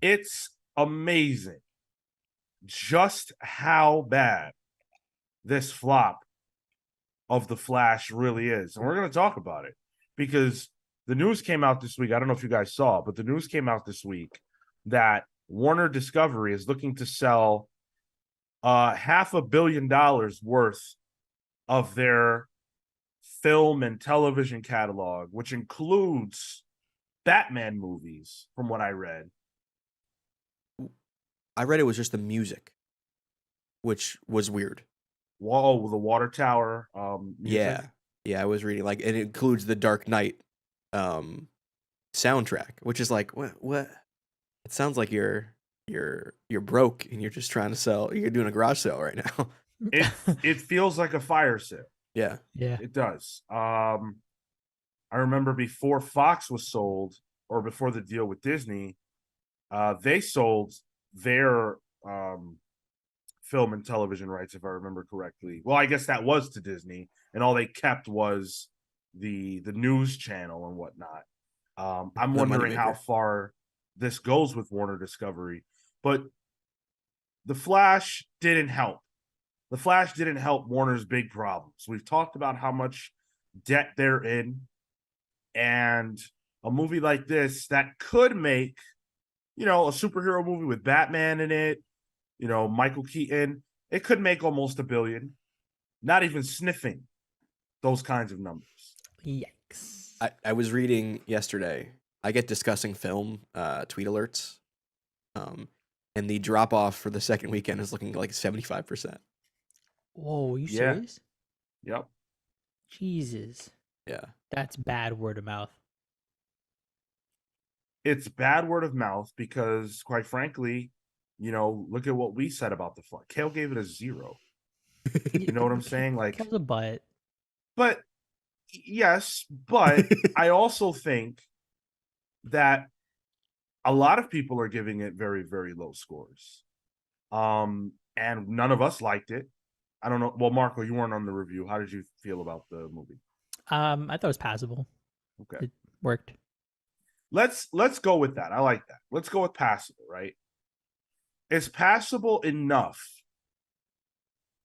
It's amazing just how bad this flop of the Flash really is. And we're going to talk about it because the news came out this week. I don't know if you guys saw, but the news came out this week that Warner Discovery is looking to sell $500 million worth of their film and television catalog, which includes Batman movies, from what I read. I read it was just the music, which was weird. Whoa, the Water Tower music. Yeah, I was reading it includes the Dark Knight soundtrack, which is like what? It sounds like you're broke and you're just trying to sell. You're doing a garage sale right now. It feels like a fire sale. Yeah, it does. I remember before Fox was sold, or before the deal with Disney, they sold their film and television rights, if I remember correctly. Well, I guess that was to Disney, and all they kept was the news channel and whatnot. I'm wondering how far this goes with Warner Discovery, but the Flash didn't help. The Flash didn't help Warner's big problems. We've talked about how much debt they're in, and a movie like this that could make, a superhero movie with Batman in it, Michael Keaton, it could make almost $1 billion, not even sniffing those kinds of numbers. Yikes. I was reading yesterday. I get discussing film tweet alerts, and the drop off for the second weekend is looking like 75%. Whoa, are you serious? Yep. Jesus. Yeah. That's bad word of mouth. It's bad word of mouth because, quite frankly, look at what we said about the Flash. Kale gave it a 0. You know what I'm saying? Like, Kale's a butt. But yes, but I also think that a lot of people are giving it very, very low scores. And none of us liked it. I don't know. Well, Marco, you weren't on the review. How did you feel about the movie? I thought it was passable. Okay. It worked. Let's go with that. I like that. Let's go with passable, right? It's passable enough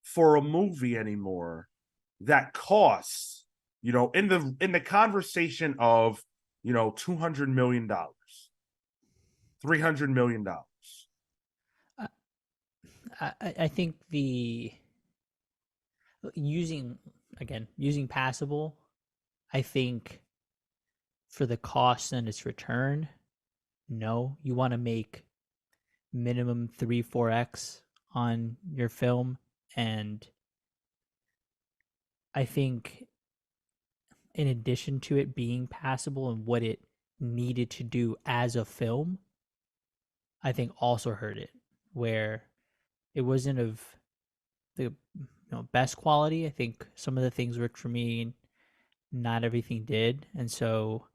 for a movie anymore that costs, in the conversation of, $200 million, $300 million. I think using passable, I think for the cost and its return, no, you want to make minimum 3-4x on your film. And I think in addition to it being passable and what it needed to do as a film, I think also hurt it, where it wasn't of the best quality. I think some of the things worked for me, not everything did. And so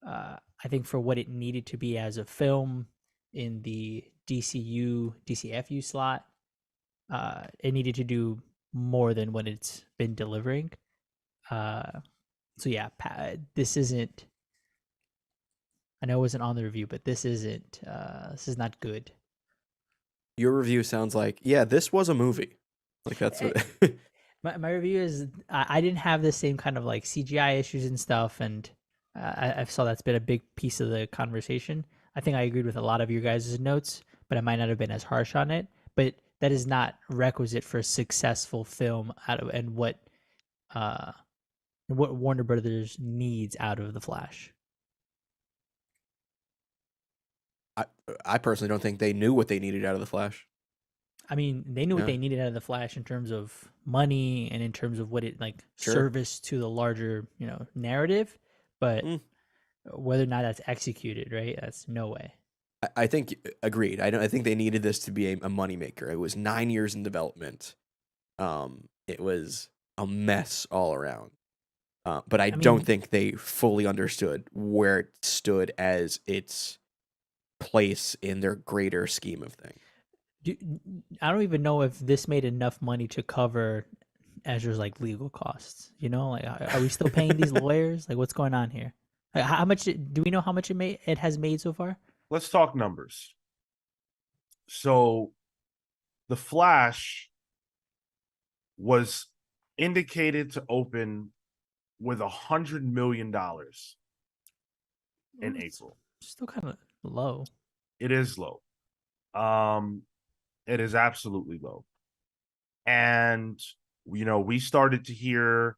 I think for what it needed to be as a film in the DCFU slot, it needed to do more than what it's been delivering. So yeah, this isn't, I know it wasn't on the review, but this is not good. Your review sounds like, yeah, this was a movie. Like that's what my review is, I didn't have the same kind of like CGI issues and stuff, and I saw that's been a big piece of the conversation. I think I agreed with a lot of your guys' notes, but I might not have been as harsh on it. But that is not requisite for a successful film and what Warner Brothers needs out of The Flash. I personally don't think they knew what they needed out of The Flash. I mean, they knew what they needed out of The Flash in terms of money and in terms of what it service to the larger, narrative, but whether or not that's executed, right? That's no way. I think agreed. I think they needed this to be a moneymaker. It was 9 years in development. It was a mess all around. But I don't think they fully understood where it stood as its place in their greater scheme of things. I don't even know if this made enough money to cover Ezra's legal costs. Are we still paying these lawyers? What's going on here? How much do we know? How much it has made so far? let's talk numbers. So the Flash was indicated to open with $100 million in April. Still kind of low. It is low. It is absolutely low. And we started to hear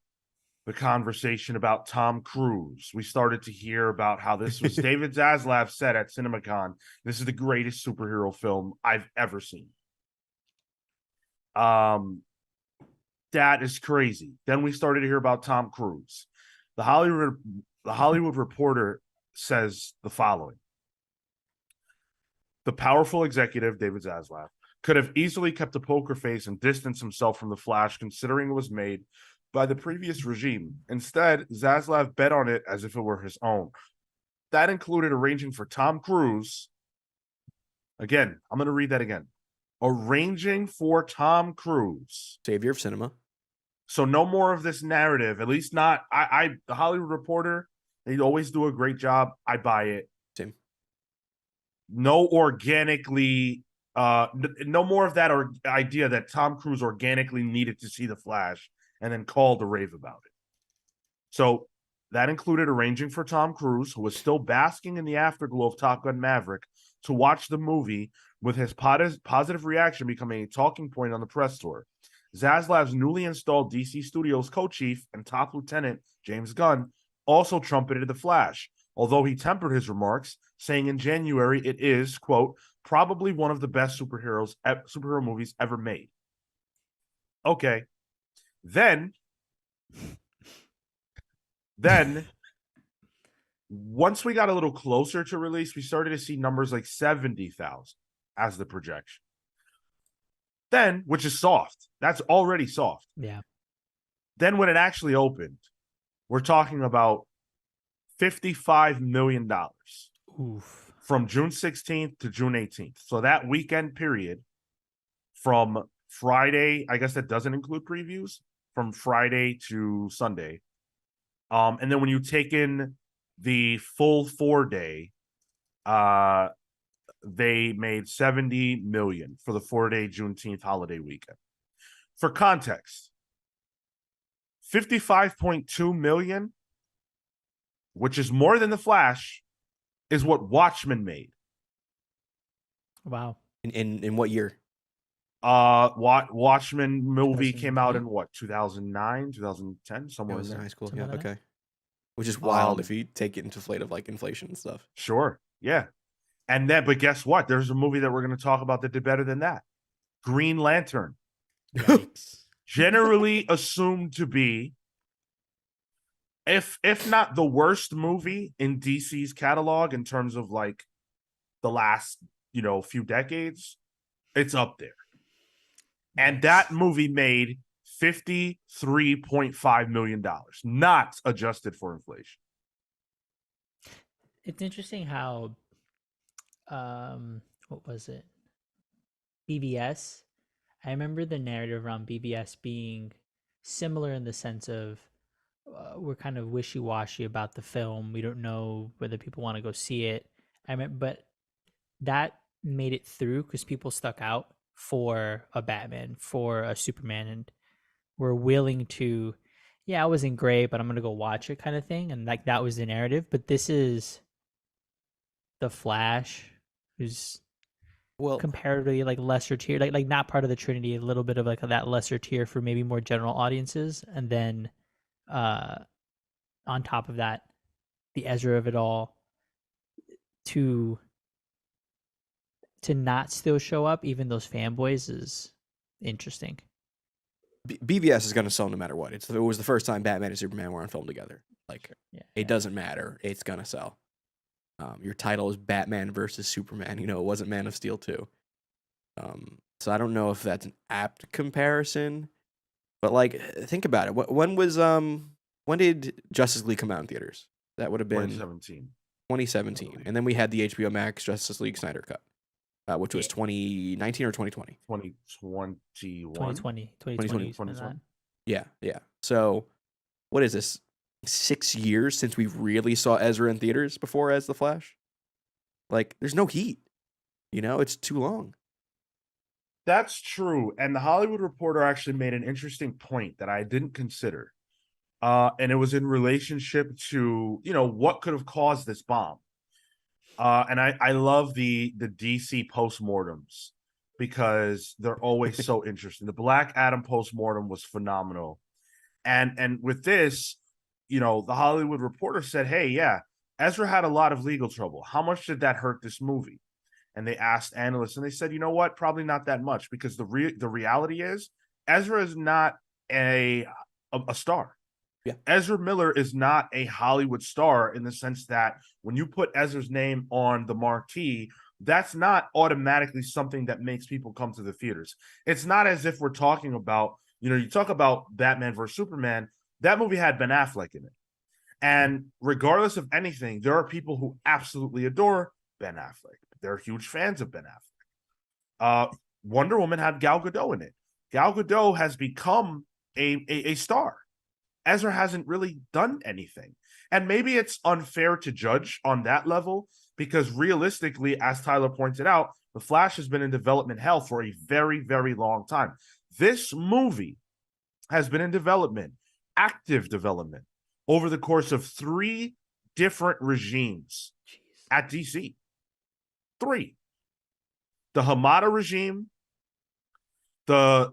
the conversation about Tom Cruise. We started to hear about how this was David Zaslav said at CinemaCon, this is the greatest superhero film I've ever seen. That is crazy. Then we started to hear about Tom Cruise. The Hollywood Reporter says the following. The powerful executive, David Zaslav, could have easily kept a poker face and distanced himself from The Flash, considering it was made by the previous regime. Instead, Zaslav bet on it as if it were his own. That included arranging for Tom Cruise. Again, I'm going to read that again. Arranging for Tom Cruise. Savior of cinema. So no more of this narrative, at least not. The Hollywood Reporter, they always do a great job. I buy it. Same. No organically, no more of that idea that Tom Cruise organically needed to see The Flash and then called a rave about it. So that included arranging for Tom Cruise, who was still basking in the afterglow of Top Gun Maverick, to watch the movie, with his positive reaction becoming a talking point on the press tour. Zaslav's newly installed DC Studios co-chief and top lieutenant, James Gunn, also trumpeted The Flash, although he tempered his remarks, saying in January it is, quote, probably one of the best superhero movies ever made. Okay. Then, once we got a little closer to release, we started to see numbers like 70,000 as the projection. Then, which is soft. That's already soft. Yeah. Then when it actually opened, we're talking about $55 million. Oof. From June 16th to June 18th. So that weekend period from Friday, I guess that doesn't include previews, from Friday to Sunday. And then when you take in the full 4-day, they made 70 million for the 4-day Juneteenth holiday weekend. For context, 55.2 million, which is more than The Flash, is what Watchmen made. Wow. In what year? Watchmen movie came out 2008? in what, 2009, 2010, somewhere I was in there. high school. Something Yeah. like that. Okay. Which is wild if you take it into inflate of like inflation and stuff. Sure. Yeah. And then, but guess what? There's a movie that we're going to talk about that did better than that. Green Lantern. Yikes. Generally assumed to be, if not the worst movie in DC's catalog in terms of like the last, few decades, it's up there. And that movie made $53.5 million, not adjusted for inflation. It's interesting how, what was it? BVS. I remember the narrative around BVS being similar in the sense of we're kind of wishy-washy about the film. We don't know whether people want to go see it. But that made it through because people stuck out for a Batman, for a Superman, and were willing to, yeah, it wasn't great, but I'm gonna go watch it kind of thing. And like that was the narrative. But this is The Flash, who's comparatively like lesser tier, like not part of the Trinity, a little bit of like that lesser tier for maybe more general audiences, and then on top of that, the Ezra of it all, to not still show up, even those fanboys, is interesting. BVS is going to sell no matter what. It was the first time Batman and Superman were on film together. Like, it doesn't matter. It's going to sell. Your title is Batman versus Superman. It wasn't Man of Steel 2. So I don't know if that's an apt comparison. But, like, think about it. When did Justice League come out in theaters? That would have been 2017. And then we had the HBO Max Justice League Snyder Cut, which was 2019 or 2020? 2021. Yeah. So what is this? 6 years since we really saw Ezra in theaters before as the Flash? Like, there's no heat. You know, it's too long. That's true. And the Hollywood Reporter actually made an interesting point that I didn't consider. And it was in relationship to, what could have caused this bomb. And I love the DC postmortems because they're always so interesting. The Black Adam postmortem was phenomenal. And with this, the Hollywood Reporter said, "Hey, yeah, Ezra had a lot of legal trouble. How much did that hurt this movie?" And they asked analysts, and they said, "You know what? Probably not that much, because the reality is Ezra is not a star. Yeah. Ezra Miller is not a Hollywood star in the sense that when you put Ezra's name on the marquee, that's not automatically something that makes people come to the theaters. It's not as if we're talking about, you talk about Batman versus Superman, that movie had Ben Affleck in it. And regardless of anything, there are people who absolutely adore Ben Affleck. They're huge fans of Ben Affleck. Wonder Woman had Gal Gadot in it. Gal Gadot has become a star. Ezra hasn't really done anything. And maybe it's unfair to judge on that level because realistically, as Tyler pointed out, The Flash has been in development hell for a very, very long time. This movie has been in development, active development, over the course of 3 different regimes at DC. 3. The Hamada regime, the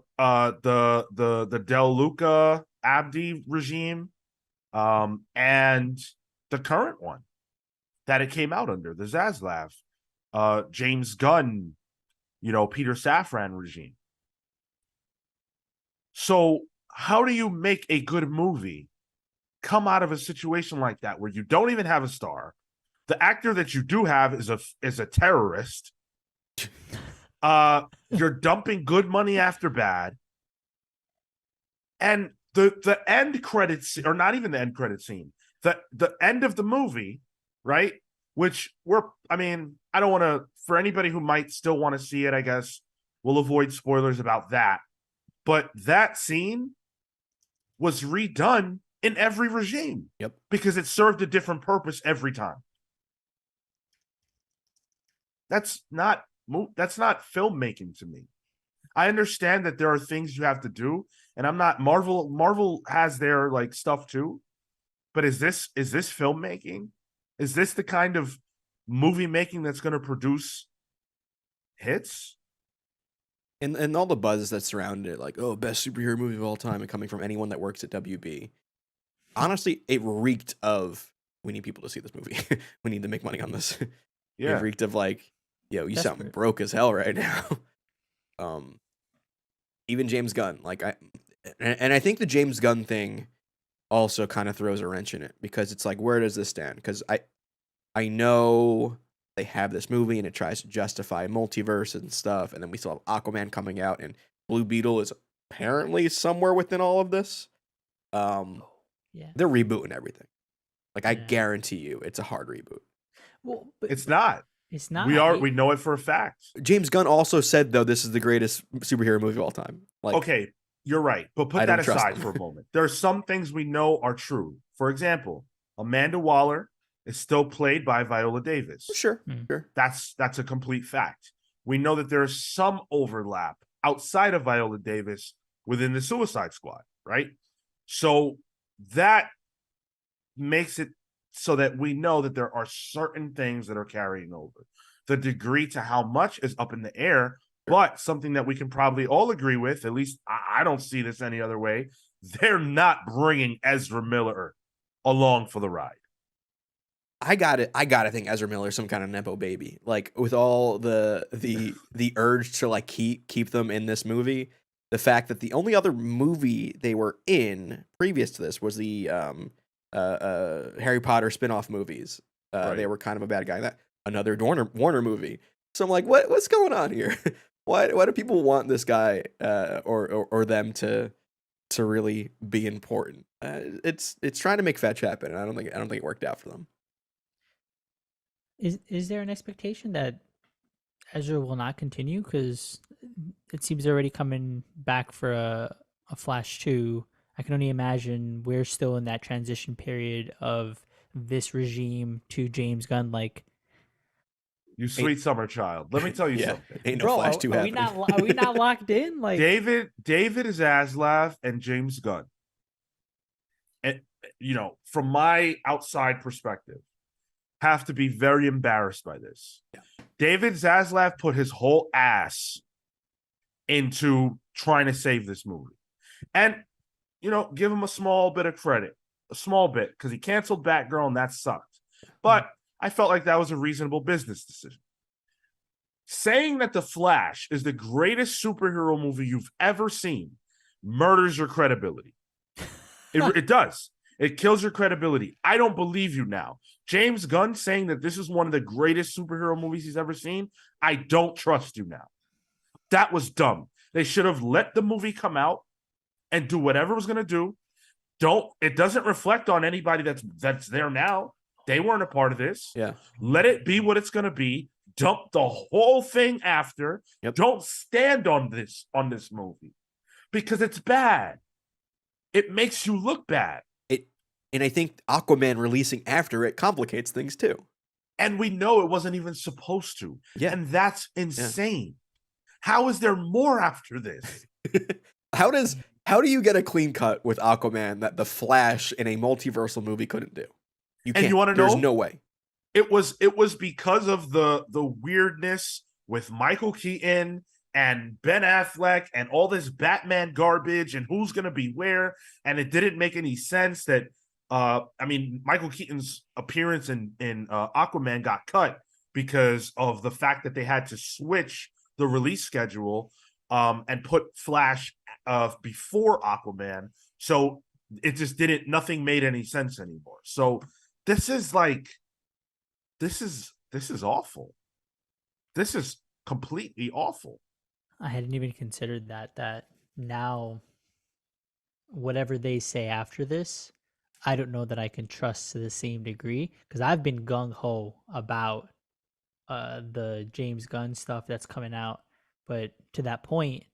Del Luca Abdi regime, and the current one that it came out under, the Zaslav, James Gunn, Peter Safran regime. So how do you make a good movie come out of a situation like that where you don't even have a star? The actor that you do have is a terrorist. You're dumping good money after bad. And the end credits, or not even the end credit scene, the end of the movie, right? Which I don't want to, for anybody who might still want to see it, I guess we'll avoid spoilers about that. But that scene was redone in every regime. Yep. Because it served a different purpose every time. That's not filmmaking to me. I understand that there are things you have to do, and I'm not Marvel has their like stuff too. But is this filmmaking? Is this the kind of movie making that's going to produce hits? And all the buzz that surrounded it, like, oh, best superhero movie of all time, and coming from anyone that works at WB. Honestly, it reeked of, we need people to see this movie. We need to make money on this. Yeah. It reeked of like, yo, you sound broke as hell right now. Even James Gunn, like I think the James Gunn thing also kind of throws a wrench in it, because it's like, where does this stand? Because I know they have this movie and it tries to justify multiverse and stuff, and then we still have Aquaman coming out, and Blue Beetle is apparently somewhere within all of this. Yeah. They're rebooting everything. Like, I guarantee you, it's a hard reboot. Well, it's not. It's not. We know it for a fact. James Gunn also said, though, this is the greatest superhero movie of all time. Like, okay, you're right, but put that aside for a moment. There are some things we know are true. For example, Amanda Waller is still played by Viola Davis. Sure. That's a complete fact. We know that there is some overlap outside of Viola Davis within the Suicide Squad, right? So that makes it so that we know that there are certain things that are carrying over. The degree to how much is up in the air, but something that we can probably all agree with, at least I don't see this any other way, they're not bringing Ezra Miller along for the ride. I gotta think Ezra Miller is some kind of nepo baby. Like, with all the urge to like keep them in this movie, the fact that the only other movie they were in previous to this was the Harry Potter spin-off movies. Right. They were kind of a bad guy. That another Warner movie. So I'm like, what's going on here? Why do people want this guy or them to really be important? It's trying to make fetch happen, and I don't think it worked out for them. Is there an expectation that Ezra will not continue? Because it seems they're already coming back for a Flash 2. I can only imagine we're still in that transition period of this regime to James Gunn. Like, You sweet summer child. Let me tell you something. Ain't no Bro, Flash are, 2 are we happening. not are we not locked in? Like, David is Zaslav and James Gunn. And from my outside perspective, have to be very embarrassed by this. Yeah. David Zaslav put his whole ass into trying to save this movie. And, give him a small bit of credit, a small bit, because he canceled Batgirl and that sucked. But I felt like that was a reasonable business decision. Saying that The Flash is the greatest superhero movie you've ever seen murders your credibility. It does. It kills your credibility. I don't believe you now. James Gunn saying that this is one of the greatest superhero movies he's ever seen, I don't trust you now. That was dumb. They should have let the movie come out and do whatever it was going to do. It doesn't reflect on anybody that's there now. They weren't a part of this. Yeah. Let it be what it's going to be. Dump the whole thing after. Yep. Don't stand on this movie because it's bad. It makes you look bad. And I think Aquaman releasing after it complicates things too. And we know it wasn't even supposed to. Yeah. And that's insane. Yeah. How is there more after this? How do you get a clean cut with Aquaman that the Flash in a multiversal movie couldn't do? You can't. And you want to know? There's no way. It was because of the weirdness with Michael Keaton and Ben Affleck and all this Batman garbage and who's going to be where. And it didn't make any sense that, Michael Keaton's appearance in Aquaman got cut because of the fact that they had to switch the release schedule and put Flash before Aquaman. So it just nothing made any sense anymore. So this is awful. This is completely awful. I hadn't even considered that now whatever they say after this, I don't know that I can trust to the same degree, because I've been gung-ho about the James Gunn stuff that's coming out. But to that point,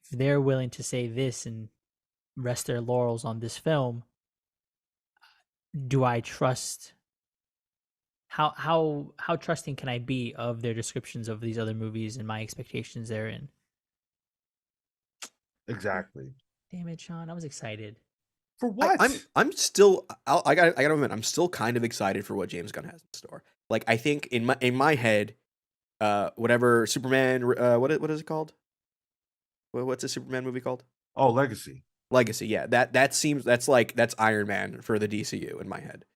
if they're willing to say this and rest their laurels on this film, do I trust? How trusting can I be of their descriptions of these other movies and my expectations therein? Exactly. Damn it, Sean! I was excited. For what? I'm still. I gotta admit, I'm still kind of excited for what James Gunn has in store. Like, I think in my head, whatever Superman, what is it called? What's a Superman movie called? Oh, Legacy. Legacy, yeah. That's Iron Man for the DCU in my head.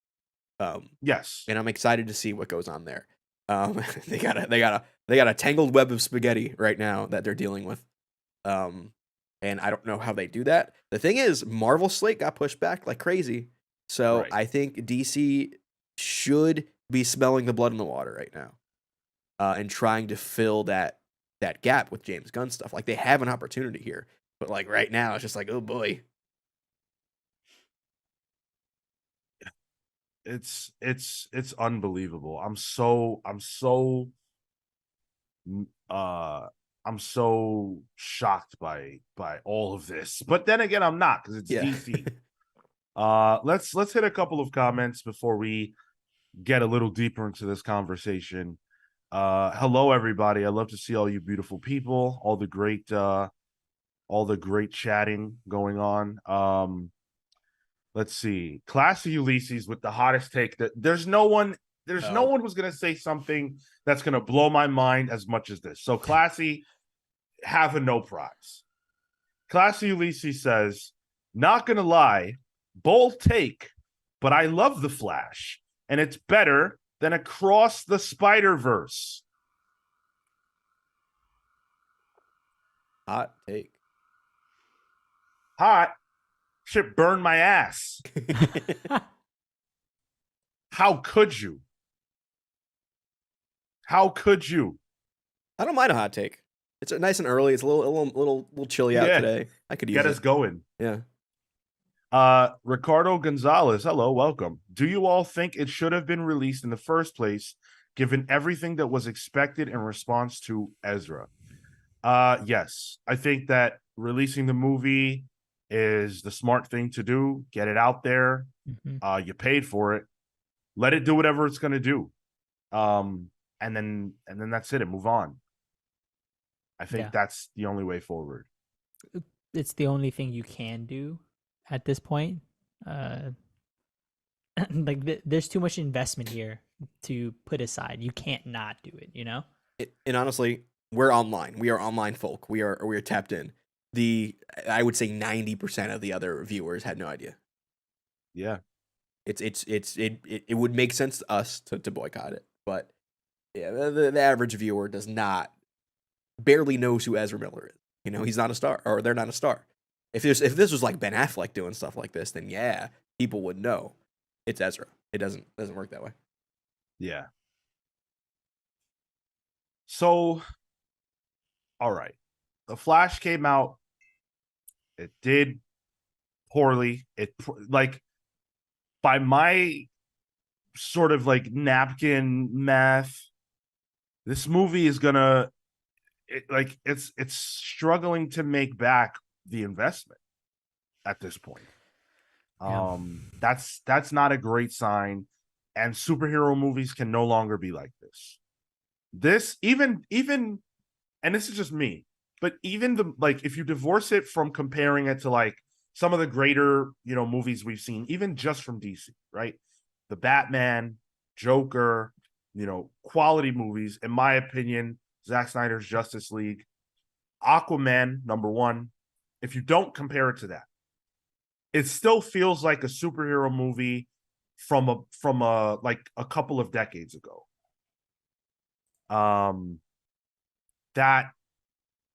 Yes, and I'm excited to see what goes on there. They got a tangled web of spaghetti right now that they're dealing with. And I don't know how they do that. The thing is, Marvel slate got pushed back like crazy. So right. I think DC should be smelling the blood in the water right now. And trying to fill that gap with James Gunn stuff. Like, they have an opportunity here. But like right now, it's just like, oh boy. It's unbelievable. I'm so shocked by all of this. But then again, I'm not, because it's DC. Let's hit a couple of comments before we get a little deeper into this conversation. Hello everybody. I love to see all you beautiful people, all the great chatting going on. Let's see. Classy Ulysses with the hottest take. That there's no one who's gonna say something that's gonna blow my mind as much as this. So Classy, have a no prize. Classy Ulysses says, not gonna lie, bold take, but I love the Flash, and it's better than Across the Spider-Verse. Hot take. Hot. Shit burned my ass. How could you? How could you? I don't mind a hot take. It's nice and early. It's a little chilly out today. I could use it. Get us going. Yeah. Ricardo Gonzalez, hello, welcome. Do you all think it should have been released in the first place, given everything that was expected in response to Ezra? Yes. I think that releasing the movie is the smart thing to do. Get it out there. Mm-hmm. You paid for it. Let it do whatever it's going to do. and then that's it and move on. I think Yeah. that's the only way forward. It's the only thing you can do at this point. Uh, like there's too much investment here to put aside. You can't not do it. You know. And honestly, we're online. We are online folk. We are tapped in. I would say 90% of the other viewers had no idea. Yeah. It would make sense to us to boycott it, but yeah, the average viewer does not barely knows who Ezra Miller is. You know, he's not a star, or they're not a star. If this was like Ben Affleck doing stuff like this, then yeah, people would know it's Ezra. It doesn't work that way. Yeah. So, all right. The Flash came out. It did poorly. Like by my sort of like napkin math, this movie is gonna it's struggling to make back the investment at this point. Yeah. That's not a great sign, and superhero movies can no longer be like this. This even and this is just me, but even the like if you divorce it from comparing it to like some of the greater, movies we've seen, even just from DC, right? The Batman, Joker, quality movies, in my opinion, Zack Snyder's Justice League, Aquaman, number one. If you don't compare it to that, it still feels like a superhero movie from a like a couple of decades ago. Um, that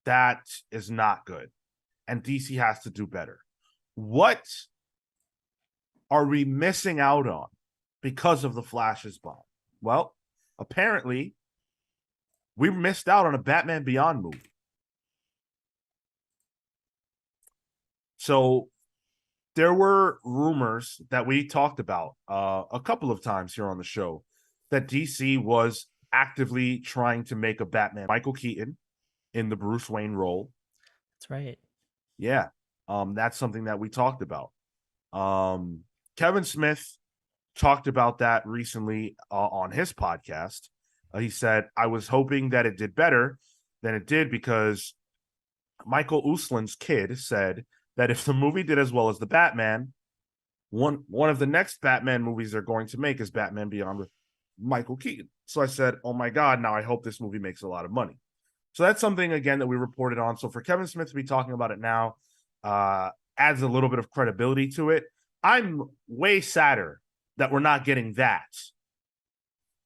that is not good, and DC has to do better. What are we missing out on because of the Flash's bomb? Well, apparently, we missed out on a Batman Beyond movie. So there were rumors that we talked about a couple of times here on the show that DC was actively trying to make a Batman, Michael Keaton in the Bruce Wayne role. That's right. Yeah. That's something that we talked about. Kevin Smith talked about that recently on his podcast. He said, I was hoping that it did better than it did because Michael Uslan's kid said that if the movie did as well as the Batman, one of the next Batman movies they're going to make is Batman Beyond with Michael Keaton. So I said, oh my God, now I hope this movie makes a lot of money. So that's something, again, that we reported on. So for Kevin Smith to be talking about it now adds a little bit of credibility to it. I'm way sadder that we're not getting that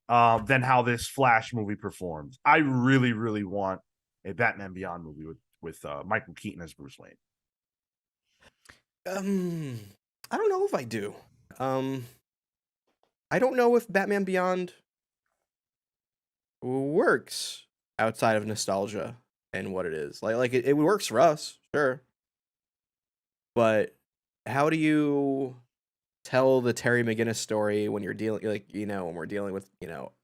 than how this Flash movie performed. I really, really want a Batman Beyond movie with Michael Keaton as Bruce Wayne. I don't know if I do. Um, I don't know if Batman Beyond works outside of nostalgia and what it is. Like it works for us, sure. But how do you tell the Terry McGinnis story when you're dealing when we're dealing with,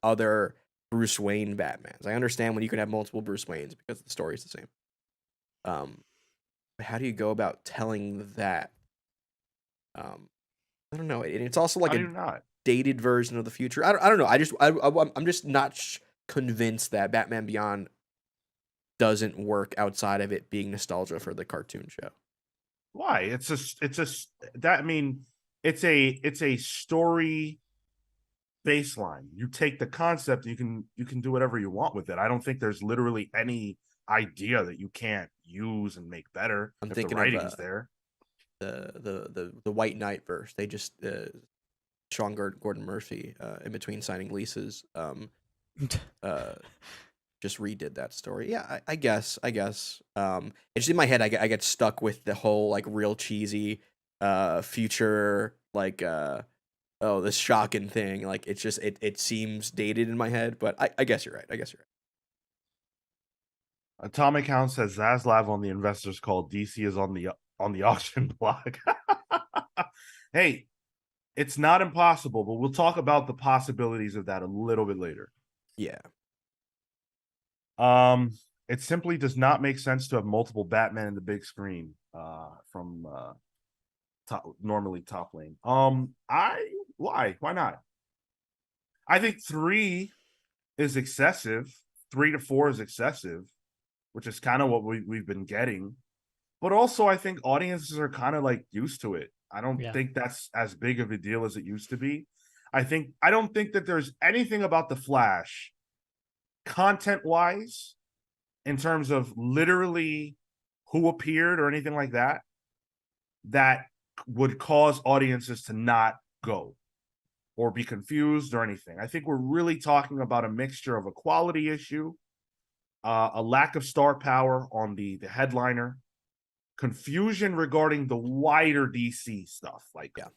other Bruce Wayne Batmans? I understand when you can have multiple Bruce Waynes because the story's the same. But how do you go about telling that? I don't know. And it's also like How do a you not? dated version of the future. I don't know. I'm just not convinced that Batman Beyond doesn't work outside of it being nostalgia for the cartoon show. Why? It's a that I mean, it's a story baseline. You take the concept, you can do whatever you want with it. I don't think there's literally any idea that you can't use and make better I'm if the thinking writing's of there. the White Knight verse. They just Sean Gordon Murphy in between signing leases just redid that story. Yeah, I guess. It's just in my head. I get stuck with the whole like real cheesy future like this shocking thing. Like it's just it seems dated in my head. But I guess you're right. Atomic Hound says Zaslav on the investors call. DC is on the auction block. Hey, it's not impossible, but we'll talk about the possibilities of that a little bit later. Yeah. It simply does not make sense to have multiple Batman in the big screen from normally top lane. Why not? I think 3 is excessive. 3 to 4 is excessive, which is kind of what we've been getting. But also, I think audiences are kind of like used to it. I don't Yeah. think that's as big of a deal as it used to be. I don't think that there's anything about the Flash content wise in terms of literally who appeared or anything like that that would cause audiences to not go or be confused or anything. I think we're really talking about a mixture of a quality issue, a lack of star power on the headliner, confusion regarding the wider DC stuff. Like, Yeah.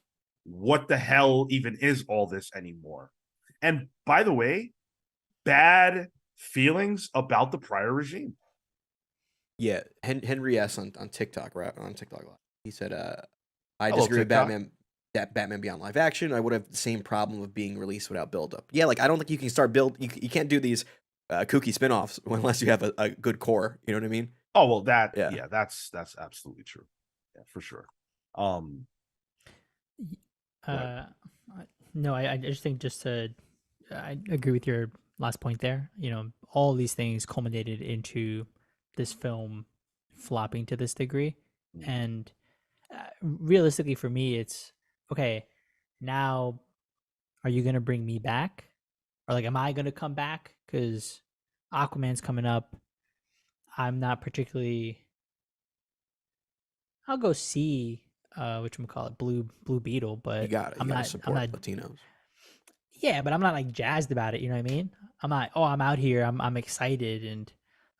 what the hell even is all this anymore? And by the way, bad feelings about the prior regime. Yeah, Henry S on TikTok, right on TikTok Live. He said, "I Hello, disagree with TikTok. Batman Beyond live action. I would have the same problem of being released without build up. Yeah, like I don't think you can start build. You can't do these kooky spinoffs unless you have a good core. You know what I mean? Oh well, that Yeah. yeah, that's absolutely true. Yeah, for sure. Go ahead. No, I just think I agree with your last point there. You know, all these things culminated into this film flopping to this degree. Mhm. And realistically, for me, it's okay. Now, are you gonna bring me back, or like, am I gonna come back? Because Aquaman's coming up. I'm not particularly. I'll go see whatchamacallit, Blue Beetle, You but got it. You I'm got to not. I'm support not. Latinos. Yeah, but I'm not like jazzed about it. You know what I mean? I'm not. Oh, I'm out here. I'm excited, and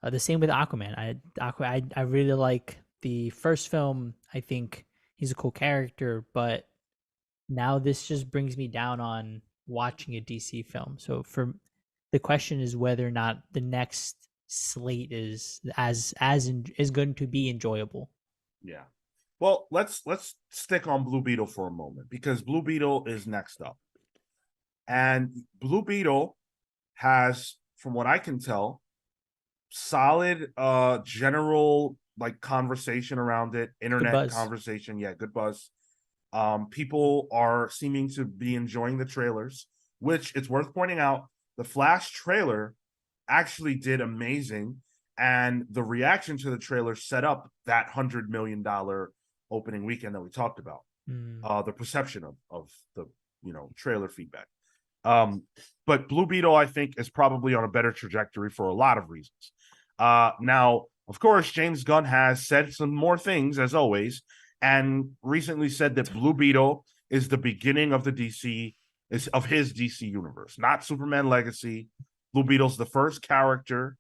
the same with Aquaman. I really like the first film. I think he's a cool character, but now this just brings me down on watching a DC film. So for the question is whether or not the next slate is is going to be enjoyable. Yeah. Well, let's stick on Blue Beetle for a moment because Blue Beetle is next up. And Blue Beetle has, from what I can tell, solid general like conversation around it, Good internet buzz. conversation. Yeah, good buzz. People are seeming to be enjoying the trailers, which it's worth pointing out the Flash trailer actually did amazing. And the reaction to the trailer set up that $100 million opening weekend that we talked about. Mm. The perception of the trailer feedback. But Blue Beetle, I think, is probably on a better trajectory for a lot of reasons. Now, of course, James Gunn has said some more things, as always, and recently said that Blue Beetle is the beginning of of his DC universe, not Superman Legacy. Blue Beetle's the first character,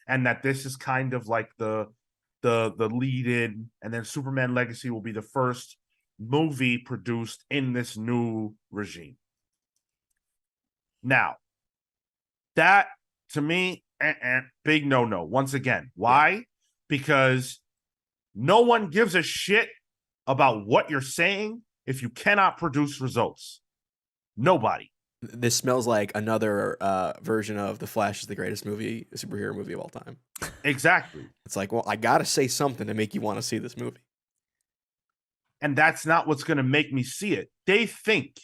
and that this is kind of like the lead in, and then Superman Legacy will be the first movie produced in this new regime. Now, that to me, big no. Once again, why? Yeah. Because no one gives a shit about what you're saying if you cannot produce results. Nobody. This smells like another version of The Flash is the greatest superhero movie of all time. Exactly. It's like, well, I gotta say something to make you want to see this movie. And that's not what's going to make me see it. They think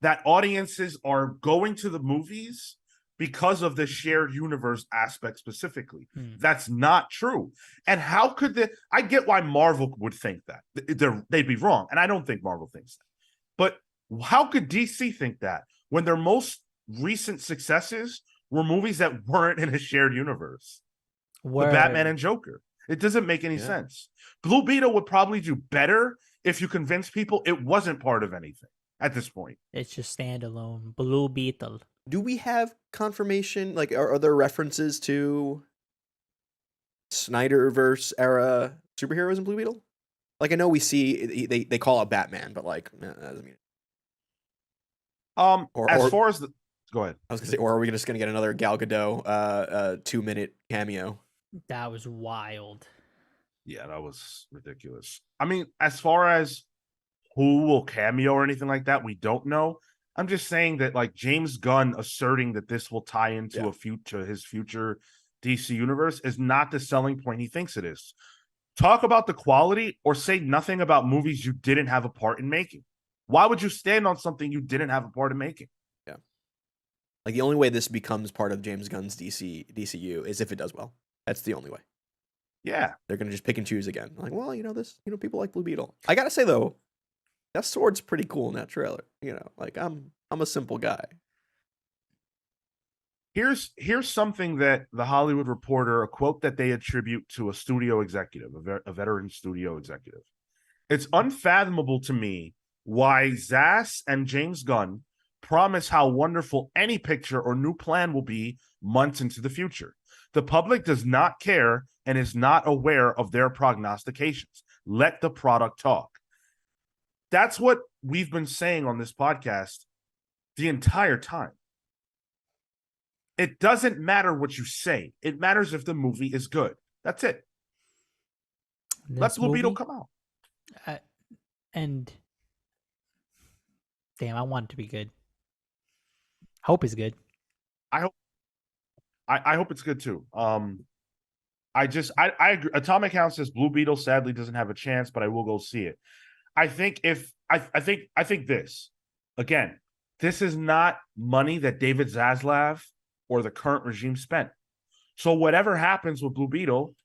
that audiences are going to the movies because of the shared universe aspect specifically. That's not true. And how could I get why Marvel would think that. They'd be wrong. And I don't think Marvel thinks that. But how could DC think that when their most recent successes were movies that weren't in a shared universe? The Batman and Joker. It doesn't make any sense. Blue Beetle would probably do better if you convince people it wasn't part of anything at this point. It's just standalone. Blue Beetle. Do we have confirmation? Like, are there references to Snyderverse era superheroes in Blue Beetle? Like, I know we see they call out Batman, but like, that doesn't mean. Far as the, go ahead. I was gonna say, or are we just gonna get another Gal Gadot 2-minute cameo? That was wild. Yeah, that was ridiculous. I mean, as far as who will cameo or anything like that, we don't know. I'm just saying that like James Gunn asserting that this will tie into his future DC universe is not the selling point he thinks it is. Talk about the quality or say nothing about movies you didn't have a part in making. Why would you stand on something you didn't have a part in making? Yeah. Like the only way this becomes part of James Gunn's DCU is if it does well. That's the only way. Yeah. They're gonna just pick and choose again. Like, well, people like Blue Beetle. I gotta say though, that sword's pretty cool in that trailer. Like I'm a simple guy. Here's something that the Hollywood Reporter, a quote that they attribute to a studio executive, a veteran studio executive. It's unfathomable to me why Zass and James Gunn promise how wonderful any picture or new plan will be months into the future. The public does not care and is not aware of their prognostications. Let the product talk. That's what we've been saying on this podcast the entire time. It doesn't matter what you say. It matters if the movie is good. That's it. Let Blue Beetle come out. And damn, I want it to be good. Hope is good. I hope it's good too. I agree. Atomic Hound says Blue Beetle sadly doesn't have a chance, but I will go see it. I think this again. This is not money that David Zaslav or the current regime spent. So whatever happens with Blue Beetle,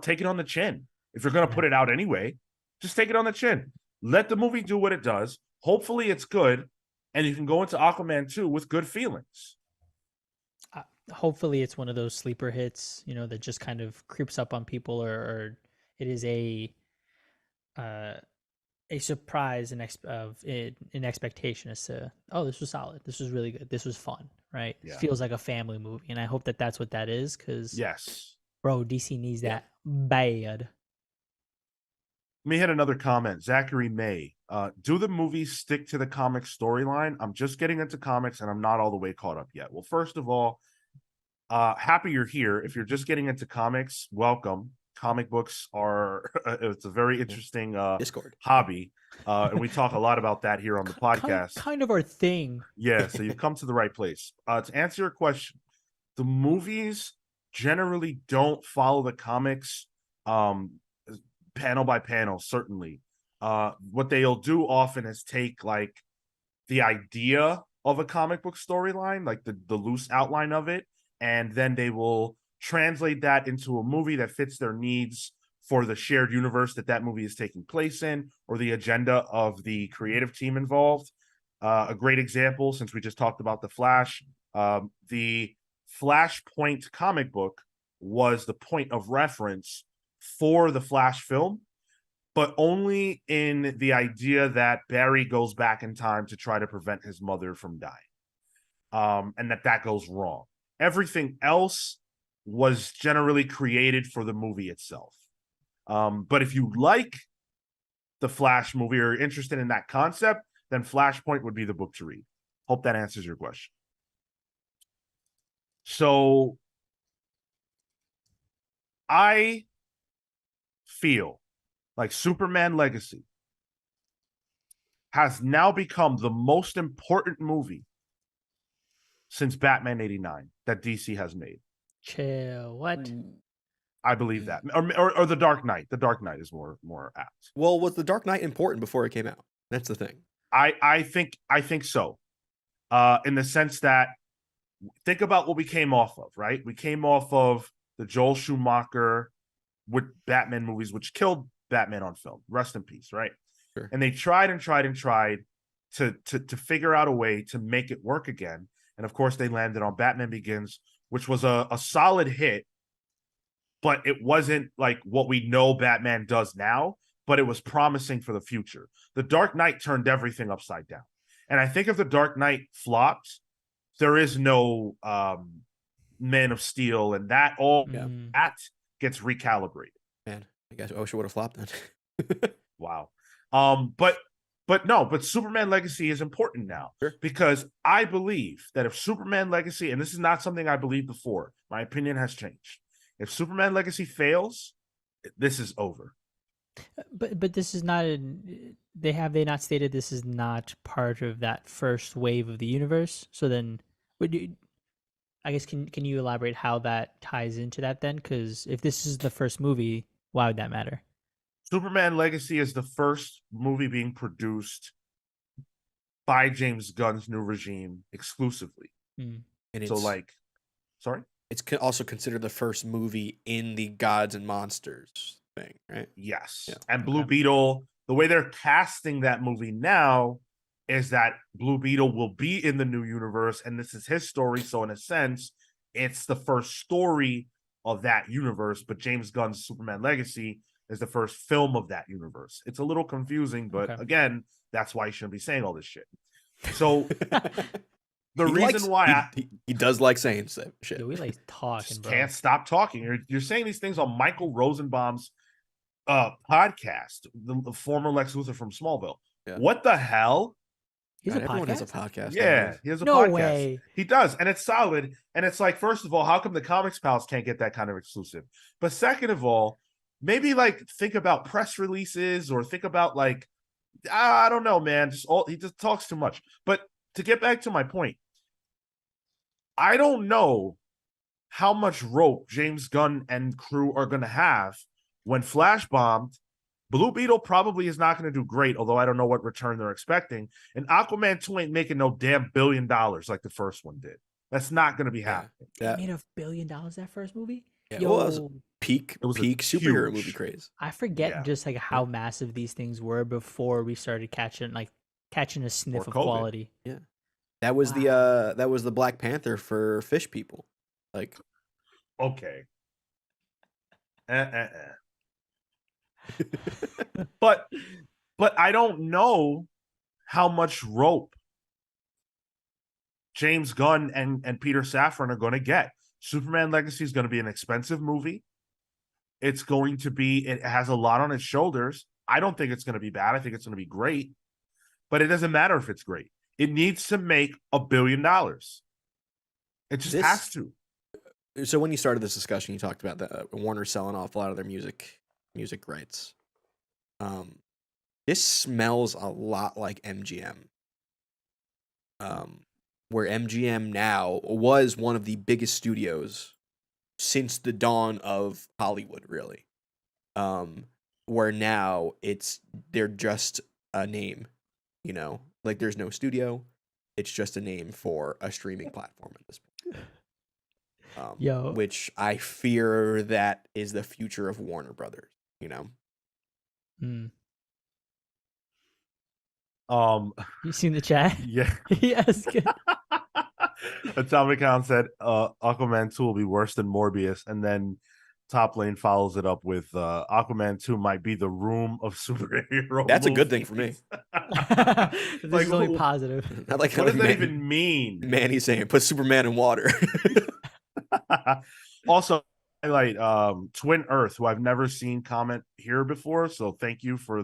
take it on the chin. If you're going to put it out anyway, just take it on the chin. Let the movie do what it does. Hopefully it's good, and you can go into Aquaman 2 with good feelings. Hopefully it's one of those sleeper hits, that just kind of creeps up on people, or it is a surprise and an expectation as to, oh, this was solid, this was really good, this was fun, right? Yeah. It feels like a family movie, and I hope that that's what that is, because yes, bro, DC needs that bad. Let me hit another comment. Zachary May. Do the movies stick to the comic storyline? I'm just getting into comics and I'm not all the way caught up yet. Well, first of all, happy you're here. If you're just getting into comics, welcome. Comic books are it's a very interesting Discord hobby. And we talk a lot about that here on the podcast. Kind of our thing. Yeah, so you've come to the right place. To answer your question, the movies generally don't follow the comics panel by panel, certainly. What they'll do often is take like the idea of a comic book storyline, like the loose outline of it, and then they will translate that into a movie that fits their needs for the shared universe that movie is taking place in, or the agenda of the creative team involved. A great example, since we just talked about the Flash, the Flashpoint comic book was the point of reference for the Flash film, but only in the idea that Barry goes back in time to try to prevent his mother from dying, and that goes wrong. Everything else was generally created for the movie itself. But if you like the Flash movie or are interested in that concept, then Flashpoint would be the book to read. Hope that answers your question. So I feel like Superman Legacy has now become the most important movie since Batman 89 that DC has made. Chill. What? I believe that. Or The Dark Knight. The Dark Knight is more apt. Well, was The Dark Knight important before it came out? That's the thing. I think so. In the sense that, think about what we came off of, right? We came off of the Joel Schumacher with Batman movies, which killed Batman on film. Rest in peace, right? Sure. And they tried to figure out a way to make it work again. And of course, they landed on Batman Begins, which was a solid hit, but it wasn't like what we know Batman does now, but it was promising for the future. The Dark Knight turned everything upside down. And I think if The Dark Knight flopped, there is no Man of Steel, and that gets recalibrated. Man, I guess I wish it would have flopped then. Wow. But Superman Legacy is important now. Sure. Because I believe that if Superman Legacy, and this is not something I believed before, my opinion has changed. If Superman Legacy fails, this is over. But this is not they not stated this is not part of that first wave of the universe. So then I guess can you elaborate how that ties into that then? Because if this is the first movie, why would that matter? Superman Legacy is the first movie being produced by James Gunn's new regime exclusively. Mm. and So like, sorry. it's also considered the first movie in the Gods and Monsters thing, right? Yes. Yeah. And Blue Okay. Beetle, the way they're casting that movie now is that Blue Beetle will be in the new universe, and this is his story. So, in a sense, it's the first story of that universe. But James Gunn's Superman Legacy is the first film of that universe. It's a little confusing, but Okay. again, that's why you shouldn't be saying all this shit. So, the He reason why he does like saying shit. Yo, we like talking, just bro. can't stop talking. You're saying these things on Michael Rosenbaum's podcast, the former Lex Luthor from Smallville. Yeah. What the hell? He's God, a everyone has a podcast. podcast. Yeah, nowadays. he has a No podcast. way. He does, and it's solid. And it's like, first of all, how come the Comics Pals can't get that kind of exclusive? But second of all, maybe like think about press releases or think about like, I don't know, man. He just talks too much. But to get back to my point, I don't know how much rope James Gunn and crew are going to have when Flash bombed. Blue Beetle probably is not going to do great, although I don't know what return they're expecting. And Aquaman 2 ain't making no damn $1 billion like the first one did. That's not going to be happening. It made $1 billion that first movie. Yeah, Yo, well, it was peak superhero movie huge. craze. I forget just like how massive these things were before we started catching a sniff Or of COVID. quality. Yeah, that was the Black Panther for fish people. Like, okay. But I don't know how much rope James Gunn and Peter Safran are going to get. Superman Legacy is going to be an expensive movie. It has a lot on its shoulders. I don't think it's going to be bad. I think it's going to be great. But it doesn't matter if it's great. It needs to make $1 billion. It just has to. So when you started this discussion, you talked about the Warner selling off a lot of their music rights. This smells a lot like MGM. Where MGM now was one of the biggest studios since the dawn of Hollywood, really. Where now they're just a name, like there's no studio. It's just a name for a streaming platform at this point. Which I fear that is the future of Warner Brothers, Mm. You seen the chat? Yeah. Yes. Atomic Count said Aquaman 2 will be worse than Morbius, and then Top Lane follows it up with Aquaman 2 might be the room of superhero. That's a good thing for me. This is only positive. Not like, what does that even mean? Man, he's saying put Superman in water. Also, highlight Twin Earth, who I've never seen comment here before. So thank you for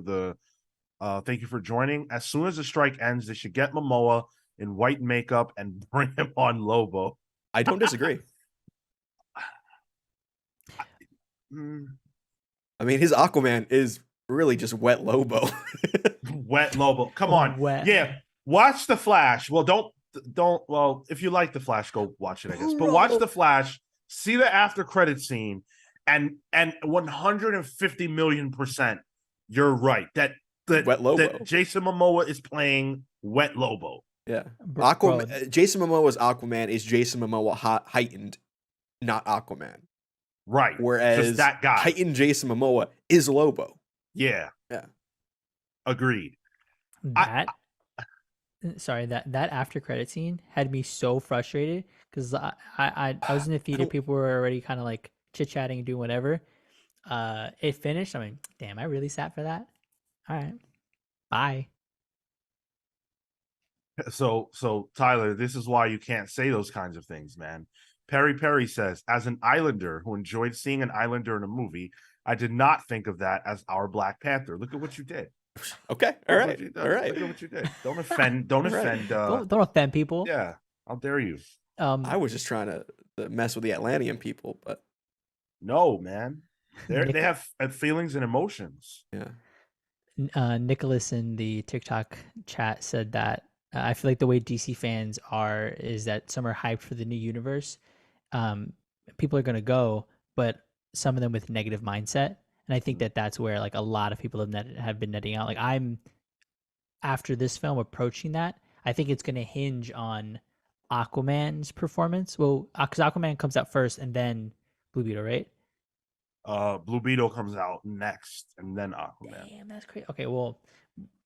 joining. As soon as the strike ends, they should get Momoa in white makeup and bring him on Lobo. I don't disagree. I mean, his Aquaman is really just wet Lobo. Wet Lobo. Come on. Wet. Yeah. Watch The Flash. Well, well, if you like The Flash, go watch it, I guess. But watch The Flash, see the after credit scene, and 150 million %, you're right. That Wet Lobo. That Jason Momoa is playing Wet Lobo. Yeah. Aquaman. Jason Momoa's Aquaman is Jason Momoa heightened, not Aquaman. Right. Whereas just that guy. Heightened Jason Momoa is Lobo. Yeah. Yeah. Agreed. That after credit scene had me so frustrated because I was in the theater, people were already kind of like chit-chatting and doing whatever. It finished. I mean, damn, I really sat for that. All right. Bye. So Tyler, this is why you can't say those kinds of things, man. Perry says, as an Islander who enjoyed seeing an Islander in a movie, I did not think of that as our Black Panther. Look at what you did. Okay. All right. Look at what you did. Don't offend. Don't offend. Don't offend people. Yeah. How dare you? I was just trying to mess with the Atlantean people, but no, man. They have feelings and emotions. Yeah. Nicholas in the TikTok chat said that I feel like the way DC fans is that some are hyped for the new universe. People are gonna go, but some of them with negative mindset, and I think that's where like a lot of people have been netting out. Like I'm after this film approaching that, I think it's gonna hinge on Aquaman's performance. Well, because Aquaman comes out first and then Blue Beetle, right? Blue Beetle comes out next, and then Aquaman. Damn, that's crazy. Okay, well,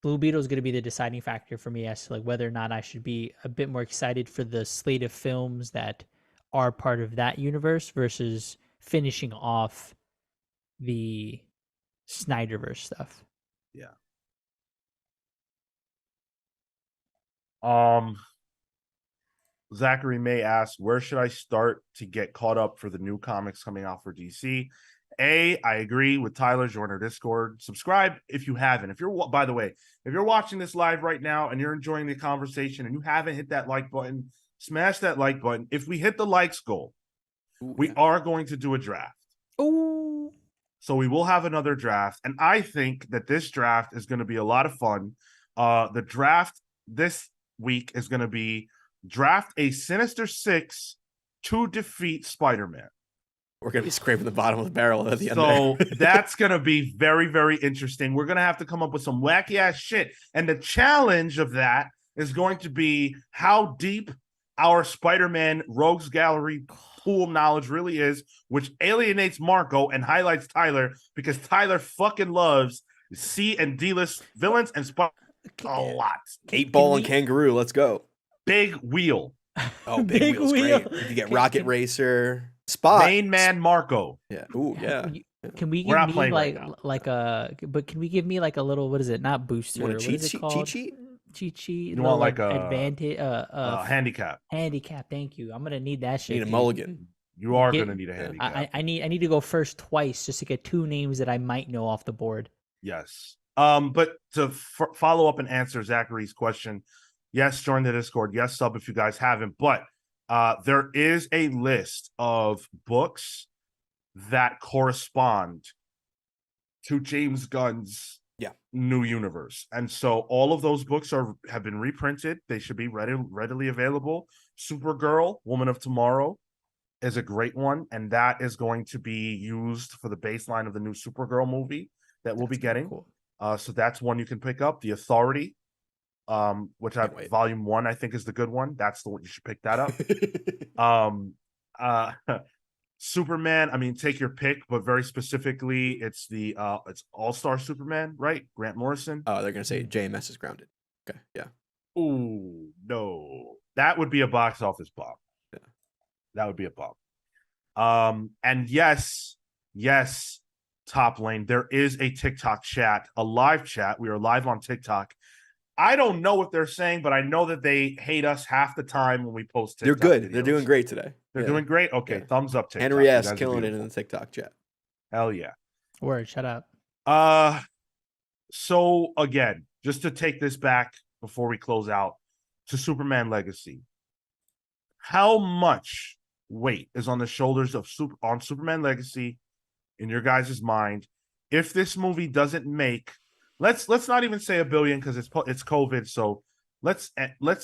Blue Beetle is going to be the deciding factor for me as to like whether or not I should be a bit more excited for the slate of films that are part of that universe versus finishing off the Snyderverse stuff. Yeah. Zachary May asks, where should I start to get caught up for the new comics coming out for DC? I agree with Tyler. Join our Discord. Subscribe if you haven't. If you're, by the way, if you're watching this live right now and you're enjoying the conversation and you haven't hit that like button, smash that like button. If we hit the likes goal, we are going to do a draft. Oh, so we will have another draft, and I think that this draft is going to be a lot of fun. The draft this week is going to be draft a Sinister Six to defeat Spider-Man. We're going to be scraping the bottom of the barrel at the end. So that's going to be very, very interesting. We're going to have to come up with some wacky ass shit. And the challenge of that is going to be how deep our Spider-Man Rogues Gallery pool knowledge really is, which alienates Marco and highlights Tyler because Tyler fucking loves C and D list villains and a lot. 8-Ball and Kangaroo. Let's go. Big Wheel. Oh, Big Wheel's great. You get Rocket Racer. Spot. Main man Marco. Yeah. Ooh, yeah. Can we We're give not me playing right like a? But can we give me like a little? What is it? Not booster. You want a What cheat is it sheet? called? Cheat sheet? You want like a advantage? handicap. Handicap. Thank you. I'm gonna need that shit. Need a mulligan. You are gonna need a handicap. I need to go first twice just to get two names that I might know off the board. Yes. But to follow up and answer Zachary's question, yes, join the Discord. Yes, sub if you guys haven't. But there is a list of books that correspond to James Gunn's new universe. And so all of those books have been reprinted. They should be readily available. Supergirl, Woman of Tomorrow is a great one. And that is going to be used for the baseline of the new Supergirl movie that we'll be getting. Cool. So that's one you can pick up. The Authority, which volume 1 I think is the good one. That's the one you should pick that up. Superman, I mean, take your pick, but very specifically it's it's All-Star Superman, right? Grant Morrison. Oh, they're gonna say JMS is grounded. Okay, yeah. Ooh, no. That would be a box office bomb. Yeah. That would be a bomb. And yes, Top Lane, there is a TikTok chat, a live chat. We are live on TikTok. I don't know what they're saying, but I know that they hate us half the time when we post TikTok They're good. videos. They're doing great today. They're doing great? Okay, thumbs up, TikTok. Henry S. killing it in the TikTok chat. Hell yeah. Word, shut up. So again, just to take this back before we close out to Superman Legacy, how much weight is on the shoulders of Superman Legacy in your guys' mind if this movie doesn't make, let's not even say $1 billion because it's COVID, so let's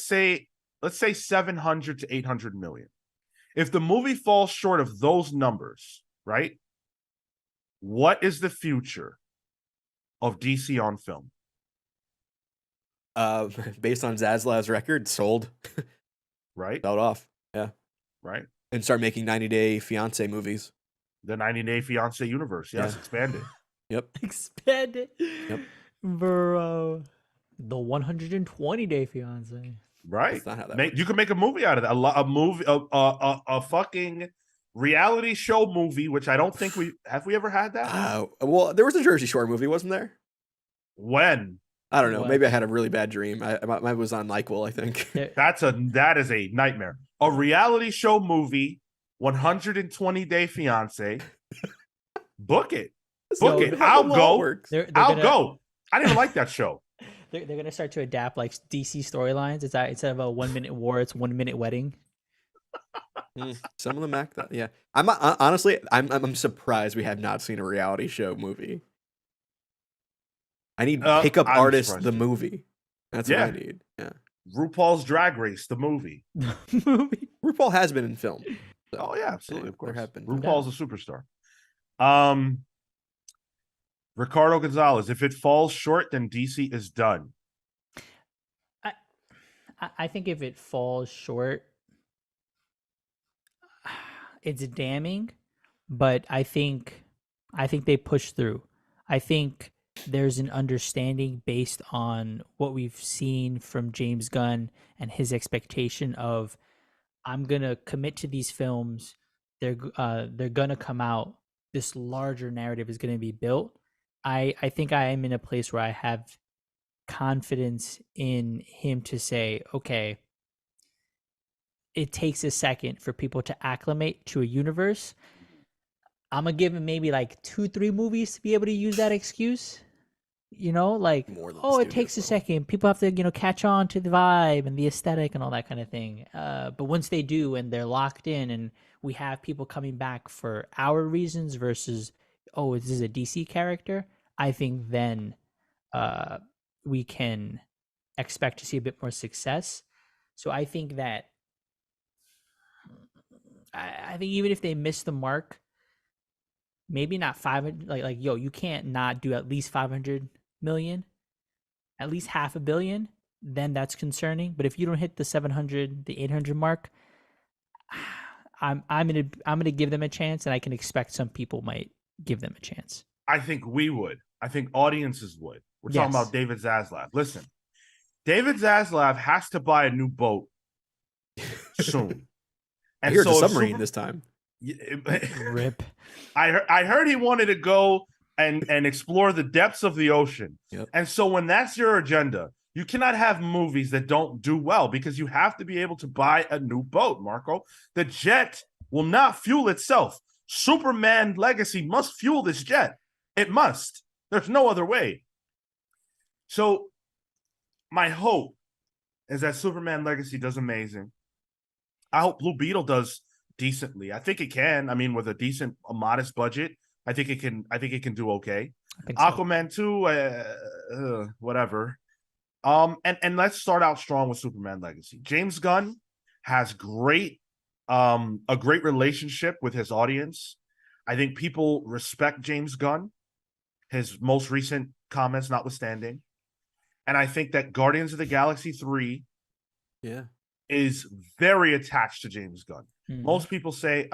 say 700 to 800 million. If the movie falls short of those numbers, right? What is the future of DC on film? Based on Zaslav's record, sold. Right? Sold off. Yeah. Right. And start making 90-Day Fiance movies. The 90-Day Fiance universe. Yes, expand it. Yep. Expand it. Yep. Bro. The 120-Day Fiance. Right. That's not how that works. You can make a movie out of that. A movie, a fucking reality show movie, which I don't think we ever had that? Well, there was a Jersey Shore movie, wasn't there? When? I don't know. Maybe I had a really bad dream. I was on NyQuil, I think. That is a nightmare. A reality show movie, 120-Day Fiance. Book it. Book it. I'll go. I'll go. I didn't like that show. They're gonna start to adapt like DC storylines. It's that instead of a 1 minute war, it's 1 minute wedding. Some of them act that. Yeah. Honestly, I'm surprised we have not seen a reality show movie. I need Pickup Artist the movie. That's what I need. Yeah. RuPaul's Drag Race the movie. RuPaul has been in film. So. Oh yeah, absolutely. Of course. There have been. RuPaul's a superstar. Ricardo Gonzalez, if it falls short, then DC is done. I think if it falls short, it's damning, but I think they push through. I think there's an understanding based on what we've seen from James Gunn and his expectation of, I'm gonna commit to these films. They're gonna come out. This larger narrative is gonna be built. I think I am in a place where I have confidence in him to say, okay, it takes a second for people to acclimate to a universe. I'm gonna give him maybe like 2-3 movies to be able to use that excuse. Like, More than the oh, it studio takes a film. second. People have to, catch on to the vibe and the aesthetic and all that kind of thing. But once they do and they're locked in, and we have people coming back for our reasons versus, oh, this is a DC character, I think then we can expect to see a bit more success. So I think that I think even if they miss the mark, maybe not 500, like yo, you can't not do at least 500 million, at least half a billion, then that's concerning. But if you don't hit the 700, the 800 mark, I'm gonna give them a chance, and I can expect some people might give them a chance. I think we would. I think audiences would. We're talking Yes. about David Zaslav. Listen, David Zaslav has to buy a new boat soon. I hear it's a if submarine this time. Rip. I heard he wanted to go and explore the depths of the ocean. Yep. And so when that's your agenda, you cannot have movies that don't do well, because you have to be able to buy a new boat, Marco. The jet will not fuel itself. Superman Legacy must fuel this jet. It must. There's no other way. So my hope is that Superman Legacy does amazing. I hope Blue Beetle does decently. I think it can. I mean, with a modest budget, I think it can. I think it can do okay. I think so. Aquaman 2, whatever. And let's start out strong with Superman Legacy. James Gunn has a great relationship with his audience. I think people respect James Gunn, his most recent comments notwithstanding. And I think that Guardians of the Galaxy 3 is very attached to James Gunn. Mhm. Most people say,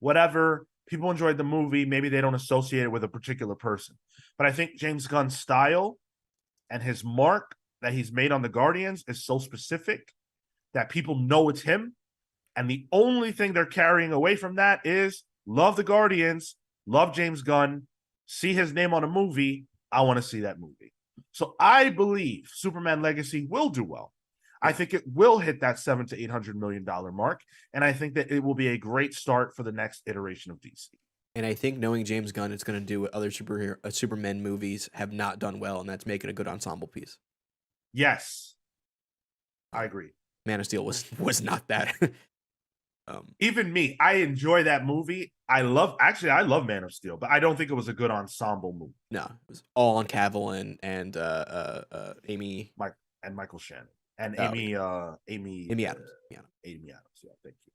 whatever. People enjoyed the movie. Maybe they don't associate it with a particular person. But I think James Gunn's style and his mark that he's made on the Guardians is so specific that people know it's him. And the only thing they're carrying away from that is love the Guardians, love James Gunn, see his name on a movie. I want to see that movie. So I believe Superman Legacy will do well. I think it will hit that $700 to $800 million mark, and I think that it will be a great start for the next iteration of DC. And I think knowing James Gunn, it's going to do what other Superman movies have not done well, and that's make it a good ensemble piece. Yes, I agree. Man of Steel was not that. Even me, I enjoy that movie. I love Man of Steel, but I don't think it was a good ensemble movie. No, it was all on Cavill and Amy and Michael Shannon and Oh, Amy Amy Adams. Yeah. Amy Adams. Yeah, thank you.